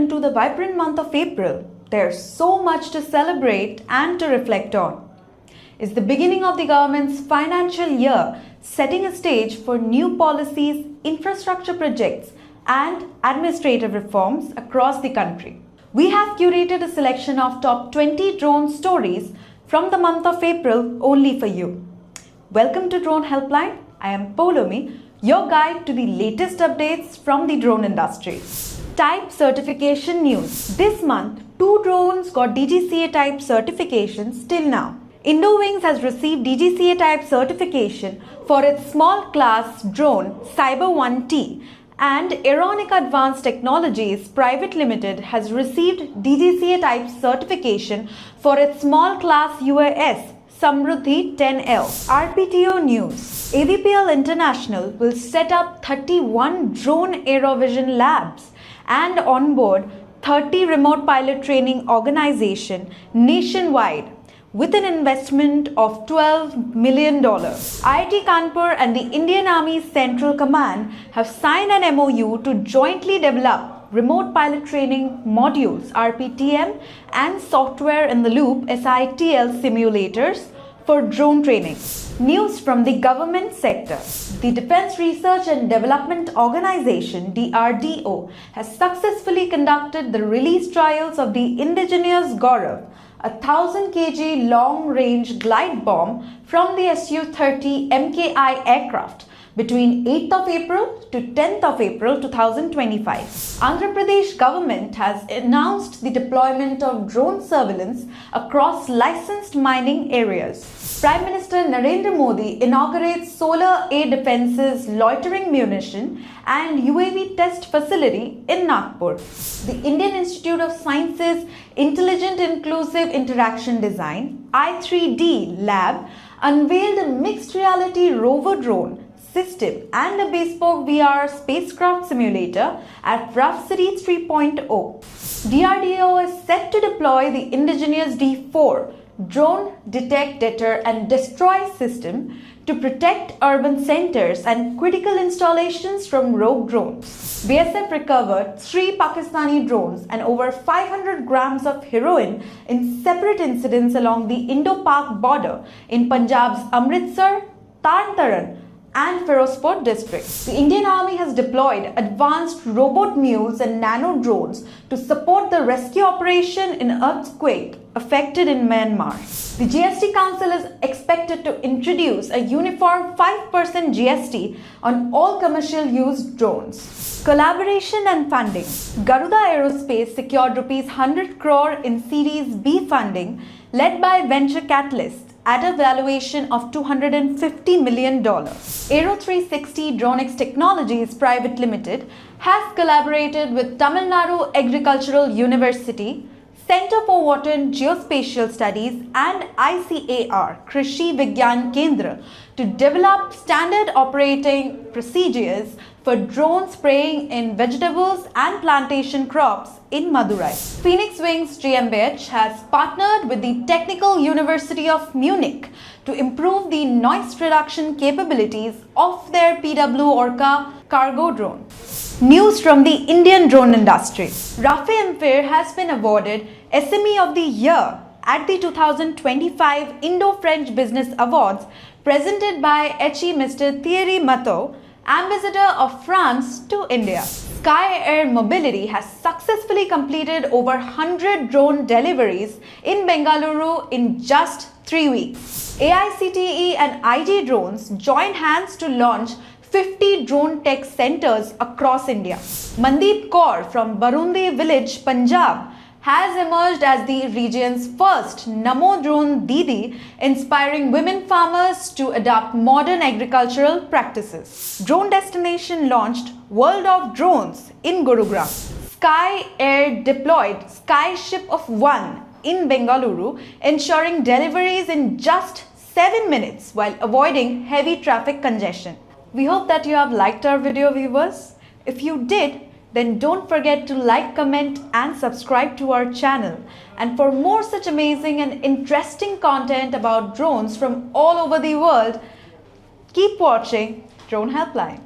into the vibrant month of April, there's so much to celebrate and to reflect on. It's the beginning of the government's financial year, setting a stage for new policies, infrastructure projects, and administrative reforms across the country. We have curated a selection of top 20 drone stories from the month of April only for you. Welcome to Drone Helpline. I am Paulomi, your guide to the latest updates from the drone industry. Type certification news. This month, 2 drones got DGCA type certifications till now. Indo has received DGCA type certification for its small class drone Cyber 1T, and Aeronica Advanced Technologies Private Limited has received DGCA type certification for its small class UAS SAMRUDHHI 10L. RPTO news. AVPL International will set up 31 Drone Aero Vision Labs and onboard 30 remote pilot training organization nationwide with an investment of $12 million. IIT Kanpur and the Indian Army's Central Command have signed an MOU to jointly develop remote pilot training modules RPTM and software in the loop SITL simulators for drone training. News from the government sector. The Defense Research and Development Organization DRDO has successfully conducted the release trials of the indigenous Gaurav, a 1000 kg long-range glide bomb from the Su-30 MKI aircraft between 8th of April to 10th of April 2025. Andhra Pradesh government has announced the deployment of drone surveillance across licensed mining areas. Prime Minister Narendra Modi inaugurates Solar Air Defence's loitering munition and UAV test facility in Nagpur. The Indian Institute of Sciences Intelligent Inclusive Interaction Design I3D lab unveiled a mixed reality rover drone system and a bespoke VR spacecraft simulator at Rough City 3.0. DRDO is set to deploy the indigenous D4 drone detect, deter and destroy system to protect urban centers and critical installations from rogue drones. BSF recovered 3 Pakistani drones and over 500 grams of heroin in separate incidents along the Indo-Pak border in Punjab's Amritsar, Tarn Taran and Firozpur districts. The Indian Army has deployed advanced robot mules and nano drones to support the rescue operation in earthquake affected in Myanmar. The GST Council is expected to introduce a uniform 5% GST on all commercial use drones. Collaboration and funding. Garuda Aerospace secured ₹100 crore in Series B funding led by venture capitalists at a valuation of $250 million. Aero 360 Dronex Technologies Private Limited has collaborated with Tamil Nadu Agricultural University, Center for Water and Geospatial Studies and ICAR Krishi Vigyan Kendra to develop standard operating procedures for drone spraying in vegetables and plantation crops in Madurai. Phoenix Wings GmbH has partnered with the Technical University of Munich to improve the noise reduction capabilities of their PW Orca cargo drone. News from the Indian drone industry. Rafe Ampere has been awarded SME of the Year at the 2025 Indo-French Business Awards presented by Mr. Thierry Matteau, Ambassador of France to India. Sky Air Mobility has successfully completed over 100 drone deliveries in Bengaluru in just 3 weeks. AICTE and IG Drones joined hands to launch 50 drone tech centers across India. Mandeep Kaur from Barundi village, Punjab, has emerged as the region's first Namo Drone Didi, inspiring women farmers to adopt modern agricultural practices. Drone Destination launched World of Drones in Gurugram. Sky Air deployed Skyship of One in Bengaluru, ensuring deliveries in just 7 minutes while avoiding heavy traffic congestion. We hope that you have liked our video, viewers. If you did, then don't forget to like, comment and subscribe to our channel. And for more such amazing and interesting content about drones from all over the world, keep watching Drone Helpline.